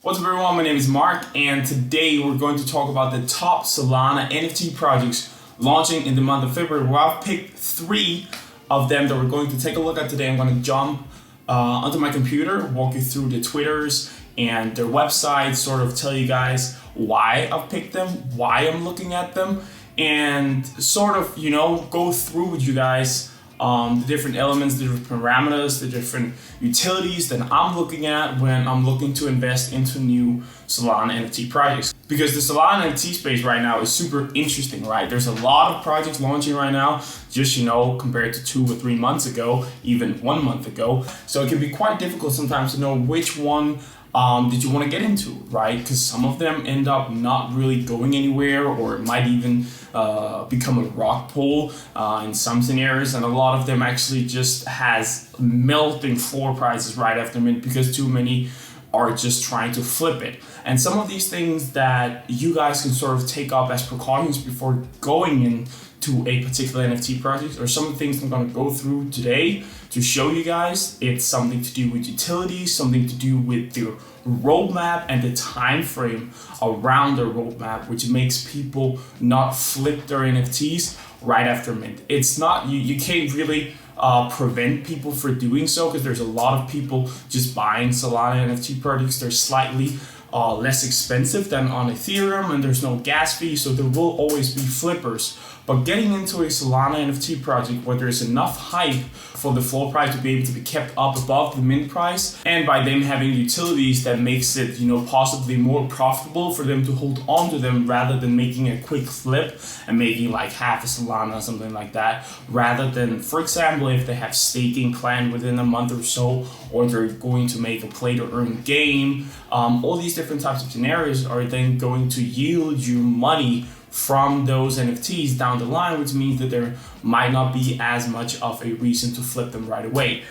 What's up everyone, my name is Mark and today we're going to talk about the top Solana NFT projects launching in the month of February. Well, I've picked 3 of them that we're going to take a look at today. I'm going to jump onto my computer, walk you through the Twitters and their websites, sort of tell you guys why I've picked them, why I'm looking at them, and sort of, go through with you guys the different elements, the different parameters, the different utilities that I'm looking at when I'm looking to invest into new Solana NFT projects. Because the Solana NFT space right now is super interesting, right? There's a lot of projects launching right now, just, compared to 2 or 3 months ago, even 1 month ago. So it can be quite difficult sometimes to know which one did you want to get into, right? Because some of them end up not really going anywhere, or it might even become a rock pool in some scenarios, and a lot of them actually just has melting floor prices right after mint because too many are just trying to flip it. And some of these things that you guys can sort of take up as precautions before going into a particular NFT project are some of the things I'm going to go through today to show you guys. It's something to do with utilities, something to do with the roadmap and the time frame around the roadmap, which makes people not flip their NFTs right after mint. It's not, you can't really prevent people from doing so, because there's a lot of people just buying Solana NFT projects. They're slightly less expensive than on Ethereum, and there's no gas fee, so there will always be flippers. But getting into a Solana NFT project where there's enough hype for the floor price to be able to be kept up above the mint price, and by them having utilities that makes it, possibly more profitable for them to hold on to them rather than making a quick flip and making like half a Solana or something like that, rather than, for example, if they have staking planned within a month or so, or they're going to make a play to earn game. All these different types of scenarios are then going to yield you money from those NFTs down the line, which means that there might not be as much of a reason to flip them right away.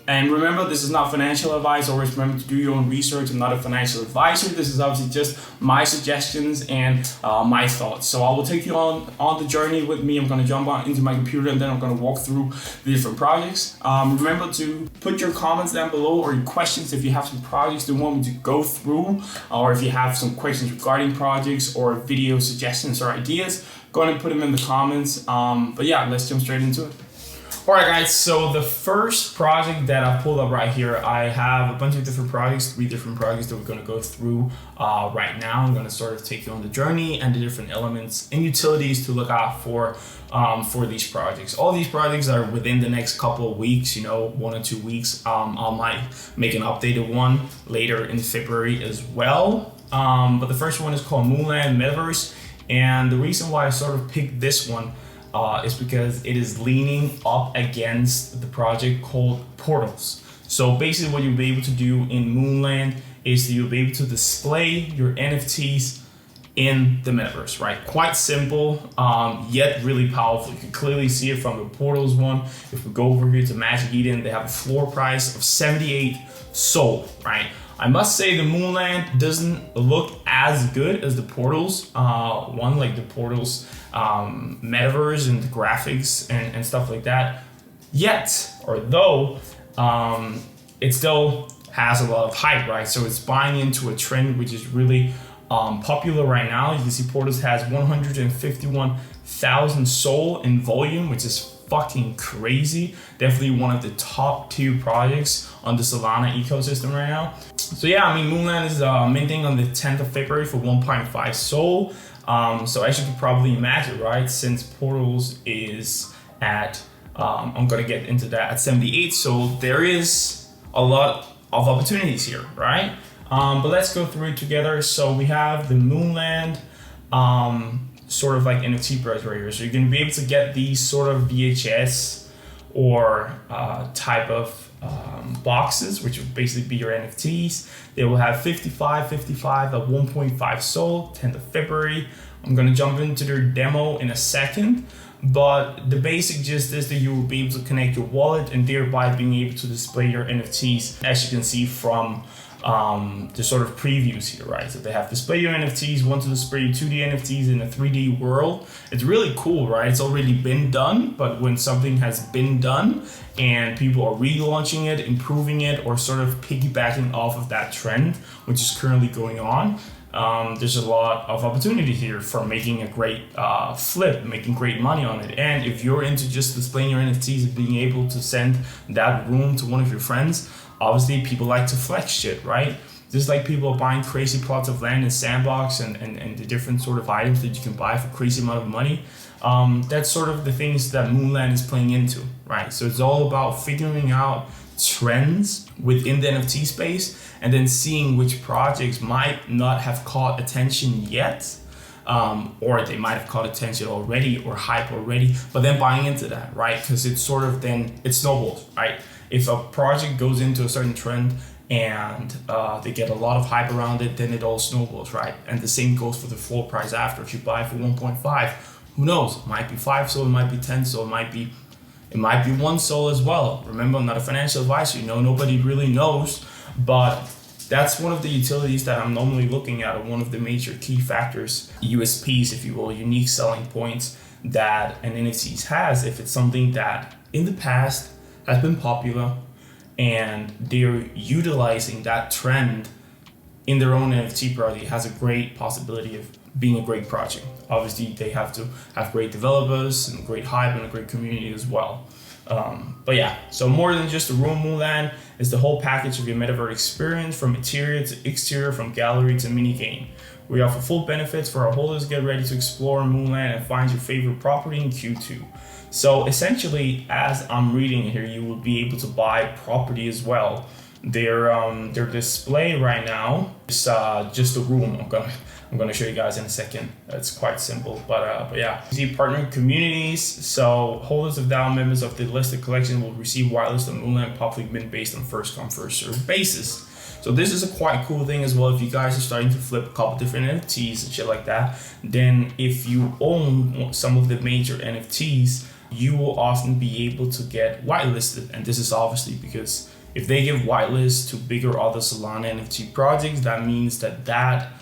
And remember, this is not financial advice. Always remember to do your own research. I'm not a financial advisor. This is obviously just my suggestions and my thoughts. So I will take you on the journey with me. I'm going to jump on into my computer and then I'm going to walk through the different projects. Remember to put your comments down below, or your questions if you have some projects that you want me to go through, or if you have some questions regarding projects or video suggestions or ideas, go ahead and put them in the comments. But yeah, let's jump straight into it. Alright guys, so the first project that I've pulled up right here, I have a bunch of different projects, 3 different projects that we're going to go through right now. I'm going to sort of take you on the journey and the different elements and utilities to look out for these projects. All these projects are within the next couple of weeks, 1 or 2 weeks. I might make an updated one later in February as well. But the first one is called Moonland Metaverse, and the reason why I sort of picked this one is because it is leaning up against the project called Portals. So basically what you'll be able to do in Moonland is that you'll be able to display your NFTs in the metaverse, right? Quite simple, yet really powerful. You can clearly see it from the Portals one. If we go over here to magiceden, they have a floor price of 78 SOL, right? I must say the Moonland doesn't look as good as the Portals one, like the Portals metaverse and the graphics and stuff like that. Though it still has a lot of hype, right? So it's buying into a trend which is really popular right now. You can see Portals has 151,000 SOL in volume, which is fucking crazy. Definitely one of the top 2 projects on the Solana ecosystem right now. So yeah, I mean, Moonland is minting on the 10th of February for 1.5 SOL. So as you can probably imagine, right, since Portals is at, I'm gonna get into that, at 78, so there is a lot of opportunities here, right? But let's go through it together. So we have the Moonland sort of like NFT price right here. So you're gonna be able to get these sort of VHS or type of boxes, which will basically be your NFTs. They will have 55 at 1.5 SOL, 10th of February. I'm gonna jump into their demo in a second, but the basic gist is that you will be able to connect your wallet and thereby being able to display your NFTs, as you can see from the sort of previews here, right? So they have display your NFTs, want to display your 2D NFTs in a 3D world. It's really cool, right? It's already been done, but when something has been done and people are relaunching it, improving it, or sort of piggybacking off of that trend, which is currently going on, there's a lot of opportunity here for making a great flip, making great money on it. And if you're into just displaying your NFTs and being able to send that room to one of your friends, obviously people like to flex shit, right? Just like people buying crazy plots of land in Sandbox and the different sort of items that you can buy for crazy amount of money. That's sort of the things that Moonland is playing into, right? So it's all about figuring out trends within the NFT space and then seeing which projects might not have caught attention yet, or they might have caught attention already or hype already, but then buying into that, right? Because it's sort of then it snowballs, right? If a project goes into a certain trend and they get a lot of hype around it, then it all snowballs, right? And the same goes for the floor price after. If you buy for 1.5, who knows? It might be 5 SOL, it might be 10 SOL, it might be 1 SOL as well. Remember, I'm not a financial advisor, nobody really knows, but that's one of the utilities that I'm normally looking at, or one of the major key factors, USPs, if you will, unique selling points that an NFT has. If it's something that in the past has been popular and they're utilizing that trend in their own NFT project, has a great possibility of being a great project. Obviously, they have to have great developers and great hype and a great community as well. But yeah, so more than just a room, Moonland is the whole package of your metaverse experience, from interior to exterior, from gallery to mini game. We offer full benefits for our holders. Get ready to explore Moonland and find your favorite property in Q2. So essentially, as I'm reading here, you will be able to buy property as well. Their display right now is just a room. I'm gonna show you guys in a second. It's quite simple, but yeah. You see partner communities. So holders of DAO members of the listed collection will receive whitelist on Moonland public mint based on first come first served basis. So this is a quite cool thing as well. If you guys are starting to flip a couple different NFTs and shit like that, then if you own some of the major NFTs, you will often be able to get whitelisted. And this is obviously because if they give whitelist to bigger other Solana NFT projects, that means that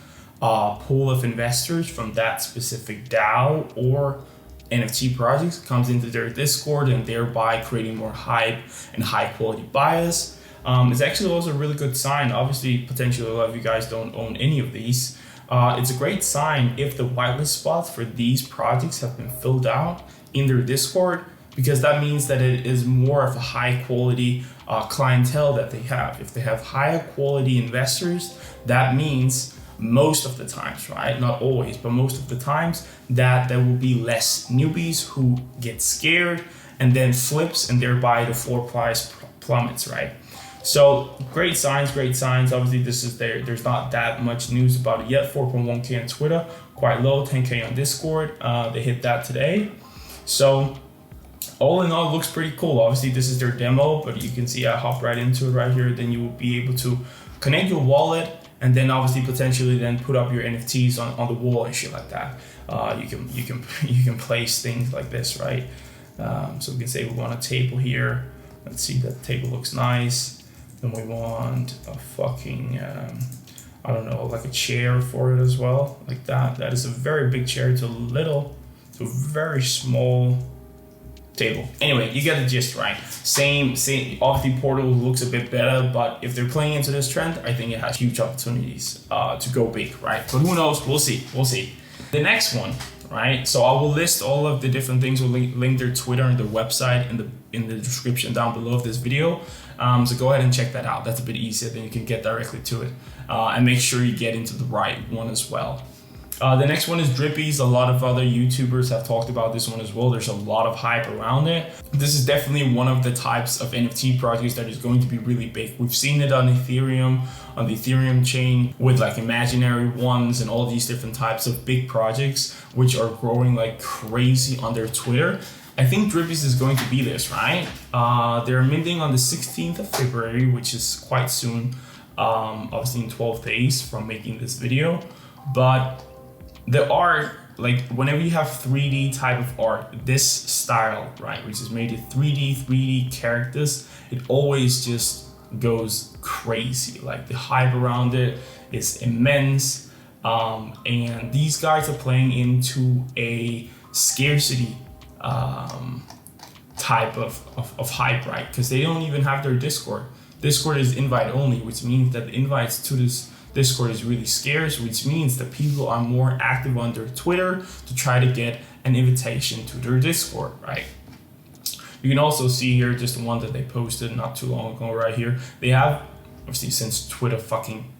pool of investors from that specific DAO or NFT projects comes into their Discord, and thereby creating more hype and high quality bias. It's actually also a really good sign. Obviously, potentially a lot of you guys don't own any of these. It's a great sign if the whitelist spots for these projects have been filled out in their Discord, because that means that it is more of a high quality clientele that they have. If they have higher quality investors, that means most of the times, right? Not always, but most of the times, that there will be less newbies who get scared and then flips, and thereby the floor price plummets, right? So great signs, great signs. Obviously, this is there's not that much news about it yet. 4.1K on Twitter, quite low, 10K on Discord. They hit that today. So all in all, it looks pretty cool. Obviously, this is their demo, but you can see I hop right into it right here. Then you will be able to connect your wallet, and then obviously potentially then put up your NFTs on the wall and shit like that. You can place things like this, right? So we can say we want a table here. Let's see, that table looks nice. Then we want a fucking I don't know, like a chair for it as well, like that. That is a very big chair to a very small table. Anyway, you get the gist, right? Same. Obviously, Portal looks a bit better, but if they're playing into this trend, I think it has huge opportunities to go big, right? But who knows? We'll see. The next one, right? So I will list all of the different things. We'll link their Twitter and their website in the description down below of this video. So go ahead and check that out. That's a bit easier. Then you can get directly to it, and make sure you get into the right one as well. The next one is Drippies. A lot of other YouTubers have talked about this one as well. There's a lot of hype around it. This is definitely one of the types of NFT projects that is going to be really big. We've seen it on Ethereum, on the Ethereum chain, with like imaginary ones and all these different types of big projects, which are growing like crazy on their Twitter. I think Drippies is going to be this, right? They're minting on the 16th of February, which is quite soon, obviously in 12 days from making this video. But the art, like whenever you have 3D type of art, this style, right, which is made of 3D characters, it always just goes crazy. Like the hype around it is immense, and these guys are playing into a scarcity type of hype, right? Because they don't even have their Discord. Discord is invite only, which means that the invites to this Discord is really scarce, which means that people are more active on their Twitter to try to get an invitation to their Discord, right? You can also see here just the one that they posted not too long ago right here. They have, obviously since Twitter fucking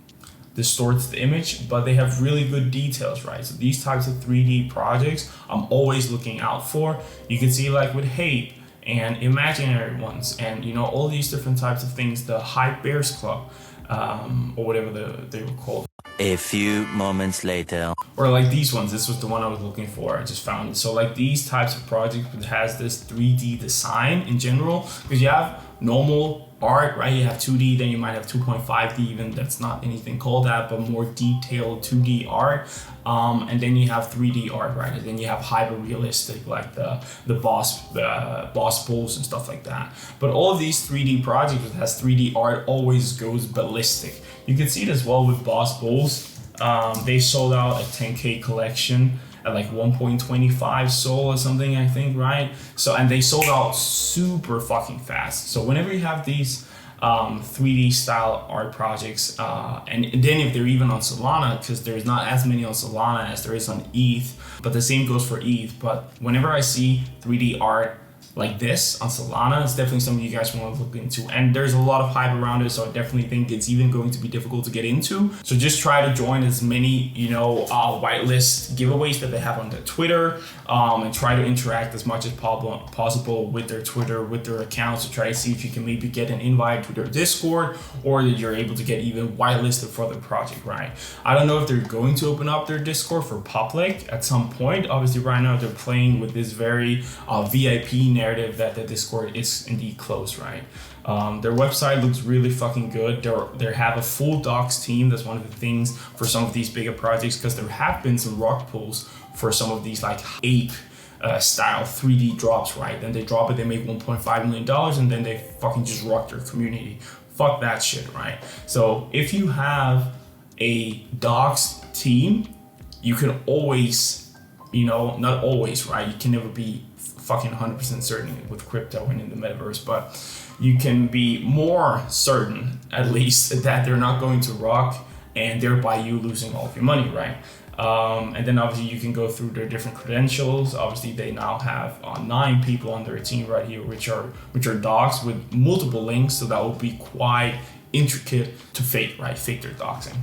distorts the image, but they have really good details, right? So these types of 3D projects I'm always looking out for. You can see like with hate and imaginary ones and all these different types of things, the Hype Bears Club, or whatever they were called. A few moments later. Or like these ones, this was the one I was looking for, I just found it. So like these types of projects that has this 3D design in general, because you have normal art, right? You have 2D, then you might have 2.5D even, that's not anything called that, but more detailed 2D art. And then you have 3D art, right? And then you have hyper realistic, like the boss bulls and stuff like that. But all of these 3D projects that has 3D art always goes ballistic. You can see it as well with boss bulls. They sold out a 10K collection at like 1.25 SOL or something, I think, right? So, and they sold out super fucking fast. So whenever you have these 3D style art projects, and then if they're even on Solana, because there's not as many on Solana as there is on ETH, but the same goes for ETH. But whenever I see 3D art like this on Solana, it's definitely something you guys want to look into, and there's a lot of hype around it, so I definitely think it's even going to be difficult to get into. So just try to join as many whitelist giveaways that they have on their Twitter, and try to interact as much as possible with their Twitter, with their accounts, to try to see if you can maybe get an invite to their Discord, or that you're able to get even whitelisted for the project, right? I don't know if they're going to open up their Discord for public at some point. Obviously right now they're playing with this very VIP narrative that the Discord is indeed closed, right? Their website looks really fucking good. They have a full docs team. That's one of the things for some of these bigger projects, because there have been some rock pulls for some of these like ape style 3D drops, right? Then they drop it, they make $1.5 million, and then they fucking just rock their community. Fuck that shit, right? So if you have a docs team, you can always, not always, right? You can never be fucking 100% certain with crypto and in the metaverse, but you can be more certain at least that they're not going to rock, and thereby you losing all of your money, right? And then obviously you can go through their different credentials. Obviously they now have 9 people on their team right here, which are docs with multiple links, so that will be quite intricate to fake, right? Fake their doxing.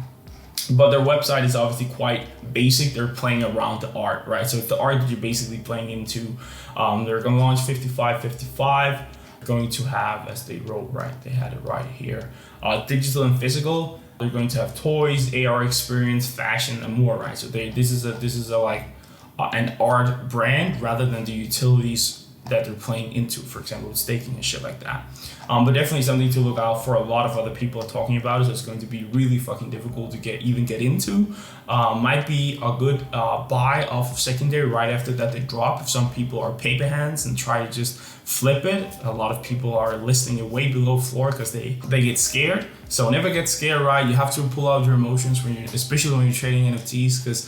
But their website is obviously quite basic. They're playing around the art, right? So if the art that you're basically playing into, they're going to launch 5555. Going to have, as they wrote, right, they had it right here, digital and physical. They're going to have toys, AR experience, fashion, and more, right? So this is a like an art brand rather than the utilities that they're playing into, for example, with staking and shit like that. But definitely something to look out for. A lot of other people are talking about it, so it's going to be really fucking difficult to get into. Might be a good buy off of secondary right after that they drop. If some people are paper hands and try to just flip it, a lot of people are listing it way below floor because they get scared. So never get scared, right? You have to pull out your emotions especially when you're trading NFTs, because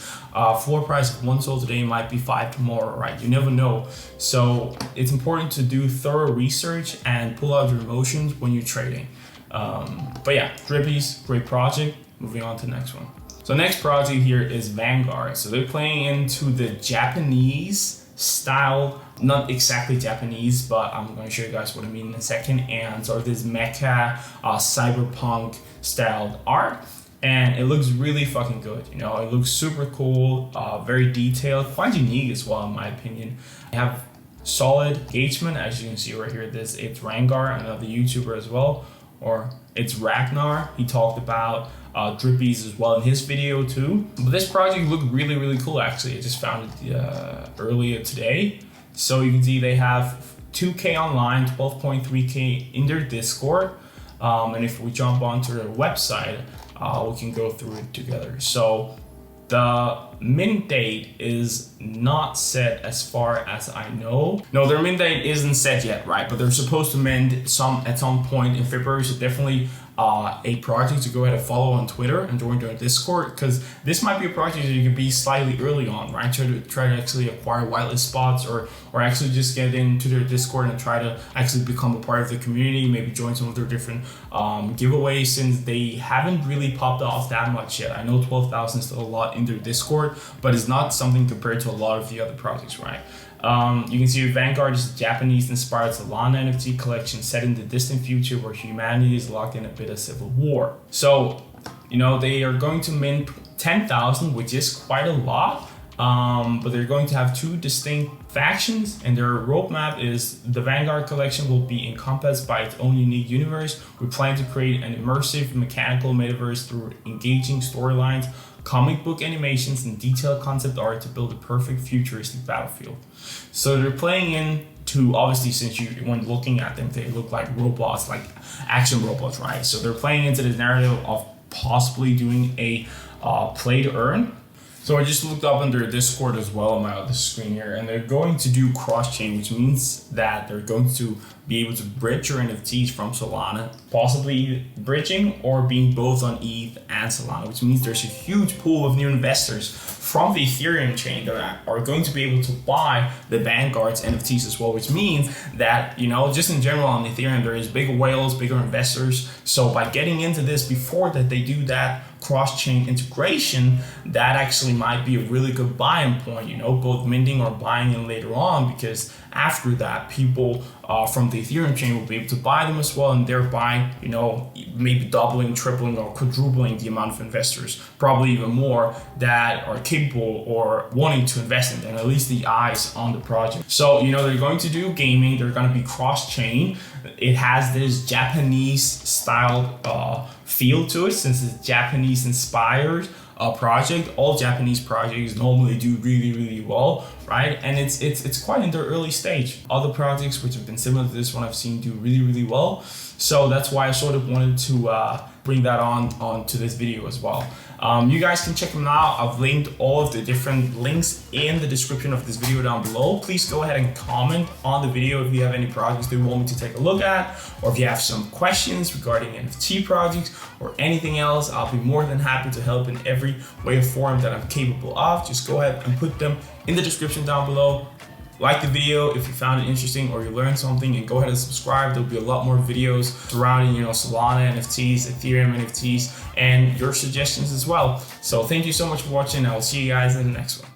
floor price of 1 SOL today might be 5 tomorrow, right? You never know. So it's important to do thorough research and pull out your emotions when you're trading. But yeah, Drippies, great project. Moving on to the next one. So next project here is Vanguard. So they're playing into the Japanese style, not exactly Japanese, but I'm going to show you guys what I mean in a second. And sort of this mecha cyberpunk styled art, and it looks really fucking good. It looks super cool, very detailed, quite unique as well in my opinion. You have solid engagement, as you can see right here. It's Vanguard, another YouTuber as well, or it's Ragnar. He talked about Drippies as well in his video too. But this project looked really, really cool actually. I just found it earlier today. So you can see they have 2K online, 12.3K in their Discord. And if we jump onto their website, we can go through it together. So The mint date is not set as far as I know. No, their mint date isn't set yet, right? But they're supposed to mint at some point in February, so definitely a project to go ahead and follow on Twitter and join their Discord, because this might be a project that you could be slightly early on, right? Try to actually acquire whitelist spots or actually just get into their Discord and try to actually become a part of the community, maybe join some of their different giveaways, since they haven't really popped off that much yet. I know 12,000 is still a lot in their Discord, but it's not something compared to a lot of the other projects, right? You can see Vanguard is a Japanese-inspired Solana NFT collection set in the distant future where humanity is locked in a bit of civil war. So, they are going to mint 10,000, which is quite a lot, but they're going to have two distinct factions, and their roadmap is the Vanguard collection will be encompassed by its own unique universe. We plan to create an immersive mechanical metaverse through engaging storylines, comic book animations, and detailed concept art to build a perfect futuristic battlefield. So they're playing into, obviously, since when looking at them, they look like robots, like action robots, right? So they're playing into this narrative of possibly doing a play to earn. So I just looked up on their Discord as well on my other screen here, and they're going to do cross-chain, which means that they're going to be able to bridge your NFTs from Solana, possibly bridging or being both on ETH and Solana, which means there's a huge pool of new investors from the Ethereum chain that are going to be able to buy the Vanguard's NFTs as well, which means that, just in general on Ethereum, there is bigger whales, bigger investors. So by getting into this before that they do that cross-chain integration, that actually might be a really good buying point, both minting or buying in later on, because after that, people from the Ethereum chain will be able to buy them as well, and thereby, maybe doubling, tripling, or quadrupling the amount of investors, probably even more, that are capable or wanting to invest in them, at least the eyes on the project. So, they're going to do gaming, they're going to be cross-chain. It has this Japanese styled feel to it, since it's Japanese inspired project. All Japanese projects normally do really, really well, right? And it's quite in their early stage. Other projects which have been similar to this one I've seen do really, really well. So that's why I sort of wanted to bring that on to this video as well. You guys can check them out. I've linked all of the different links in the description of this video down below. Please go ahead and comment on the video if you have any projects that you want me to take a look at, or if you have some questions regarding NFT projects or anything else. I'll be more than happy to help in every way or form that I'm capable of. Just go ahead and put them in the description down below. Like the video if you found it interesting or you learned something, and go ahead and subscribe. There'll be a lot more videos surrounding, Solana NFTs, Ethereum NFTs, and your suggestions as well. So thank you so much for watching. I will see you guys in the next one.